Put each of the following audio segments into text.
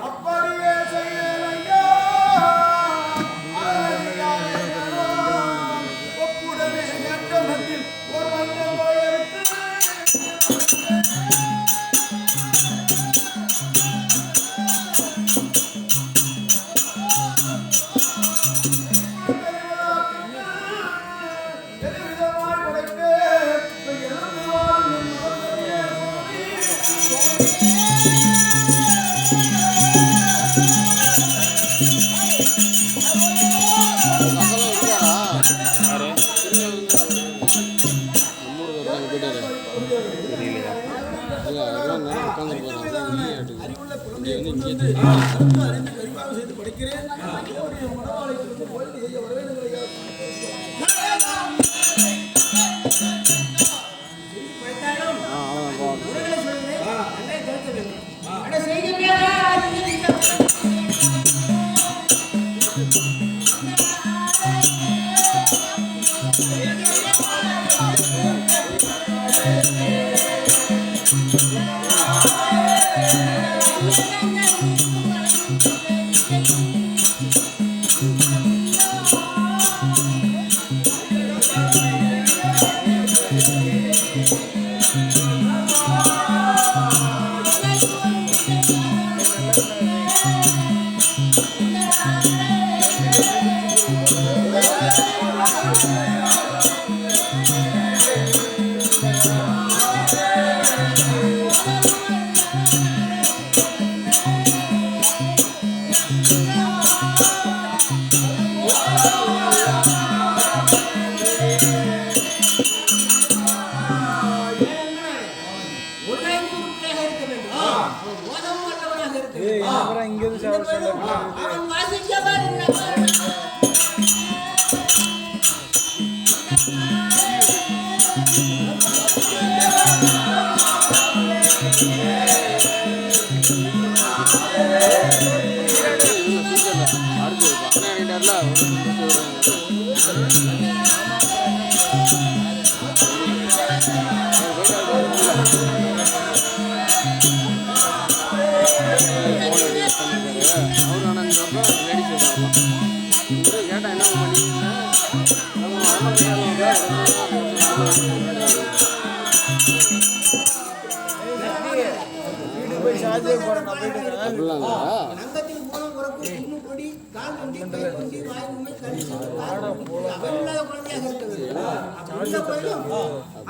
அப்படியே செய்யலையா ஒப்புடனே கட்டமத்தில் ஒரு மன்னவாயிருக்கு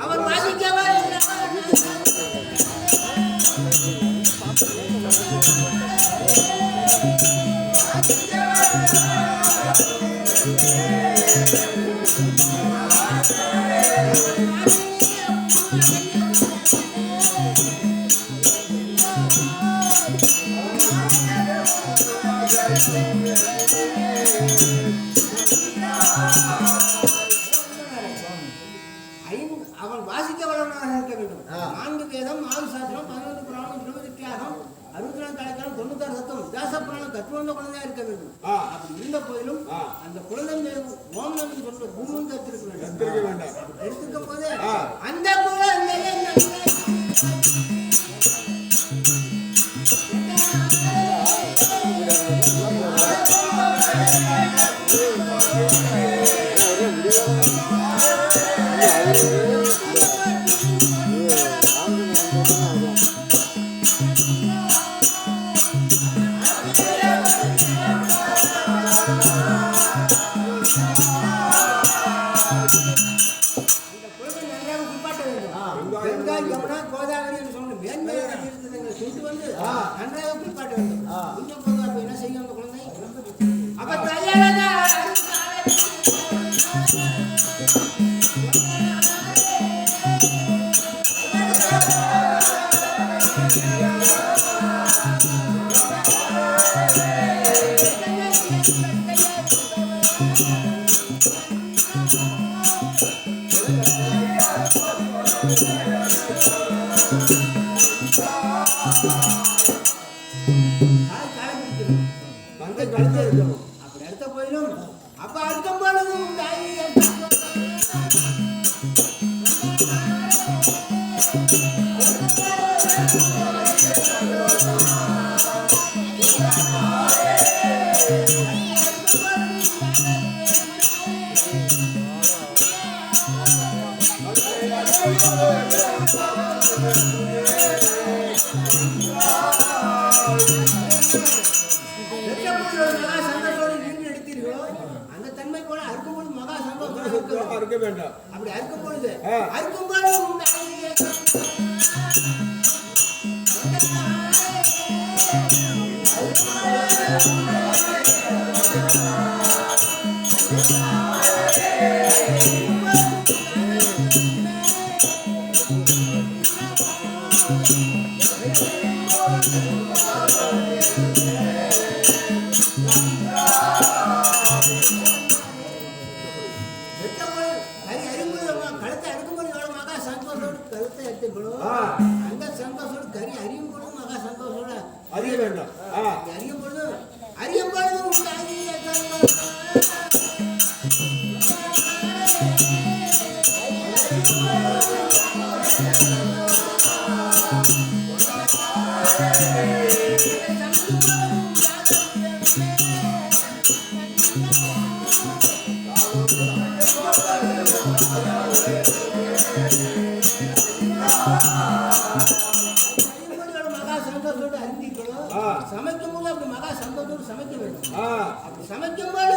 அவர் வாசிக்கவா அவன் வாசிக்க வல்லவனாக இருக்க வேண்டும். 4 வேதம் 6 சாஸ்திரம் 11 புராணம் 20 தியாகம் 64 தலைக்காலம் 96 தத்துவம் வியாச புராணம் கற்றுவந்த குழந்தையா இருக்க வேண்டும். அப்படி இருந்த போதிலும் அந்த குழந்தை ஓம் நம்பி சொல்ற பூமியும் கத்திருக்க வேண்டும். எடுத்துக்கும் போது அந்த குழந்தையை கோதாவரி என்று சொன்ன மேன்மையான தீர்த்தங்களை கொண்டு வந்து நன்றாக குறிப்பாட்ட வேண்டும். கொஞ்சம் பொதுவாக என்ன செய்யும் அந்த குழந்தை அப்ப தையாள காய் காலை பிடிக்கணும் வந்து கழுத்தை இருக்கணும். அப்படி அடுத்த போயிடும் அப்ப அறுக்கும் பொழுதும் சந்தோஷோடு நீங்க எடுத்தீர்களோ அந்த தன்மை போல அறுக்கும் பொழுது மகா சந்தோஷம் அறுக்க வேண்டாம். அப்படி அறுக்கும் பொழுது ஆ. அறுக்கும் பொழுது கழுத்தை அறுக்கும்போது எவ்வளவு மகா சந்தோஷோடு கழுத்தை எடுத்துக்கணும் அந்த சந்தோஷோடு கறி அறியும் பொழுது மகா சந்தோஷோட அறிய வேண்டாம். அறியும் பொழுது அறியும் பொழுது மகா சந்தோஷோடு அறிந்திக்கணும் சமைக்கும் போது அப்படி மகா சந்தோஷோடு சமைக்க வேண்டும் அப்படி சமைக்கும் போது